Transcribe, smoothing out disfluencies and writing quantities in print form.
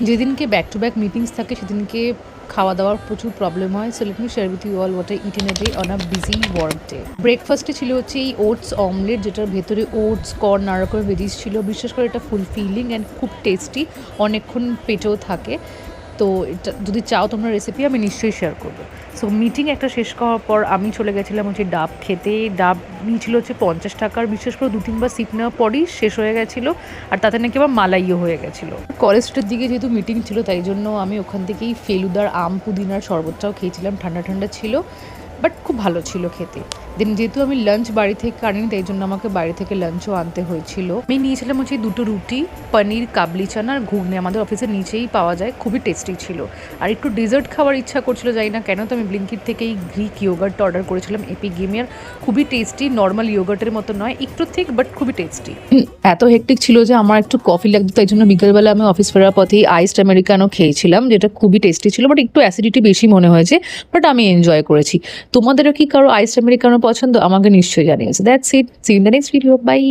যেদিনকে back to back meetings থাকে সেদিনকে খাওয়া দাওয়ার প্রচুর প্রবলেম হয়। So let me share with you all what I eat in a day on a busy work day. ব্রেকফাস্টে ছিল হচ্ছে এই ওটস অমলেট, যেটার ভেতরে ওটস, কর্ন, নানা রকমের ভেজিস ছিল। বিশেষ করে এটা ফুলফিলিং অ্যান্ড খুব টেস্টি, অনেকক্ষণ পেটেও থাকে। তো এটা যদি চাও তোমরা রেসিপি আমি নিশ্চয়ই শেয়ার করবো। সো মিটিং একটা শেষ করার পর আমি চলে গেছিলাম হচ্ছে ডাব খেতে। ডাব নিয়েছিল হচ্ছে 50 টাকার। বিশেষ করে 2-3বার সিপ নেওয়ার পরই শেষ হয়ে গেছিলো, আর তাতে নাকি আবার মালাইও হয়ে গেছিলো। কলেজ স্ট্রিটের দিকে যেহেতু মিটিং ছিল তাই জন্য আমি ওখান থেকেই ফেলুদার আম পুদিনার শরবতটাও খেয়েছিলাম। ঠান্ডা ঠান্ডা ছিল, বাট খুব ভালো ছিল খেতে। দেন যেহেতু আমি লাঞ্চ বাড়ি থেকে আনিনি তাই জন্য আমাকে বাইরে থেকে লাঞ্চও আনতে হয়েছিল। আমি নিয়েছিলাম হচ্ছে 2টো রুটি, পনির, কাবলি চানা আর ঘুগনি। আমাদের অফিসের নিচেই পাওয়া যায়, খুবই টেস্টি ছিল। আর একটু ডেজার্ট খাওয়ার ইচ্ছা করছিল, জানি না কেন, তো আমি ব্লিঙ্কিট থেকেই গ্রিক ইয়োগার্টটা অর্ডার করেছিলাম এপিগেমিয়ার। খুবই টেস্টি, নর্মাল ইয়োগার্টের মতো নয়, একটু থিক বাট খুবই টেস্টি। এত হেক্টিক ছিল যে আমার একটু কফি লাগতো, তাই জন্য বিকেলবেলা আমি অফিস ফেরার পথেই আইসড আমেরিকানো খেয়েছিলাম, যেটা খুবই টেস্টি ছিল, বাট একটু অ্যাসিডিটি বেশি মনে হয়েছে, বাট আমি এনজয় করেছি। তোমাদেরও কি কারো আইসড আমেরিকানো পছন্দ? আমাকে নিশ্চয়ই জানিয়েছে। That's it, see in the next video, by.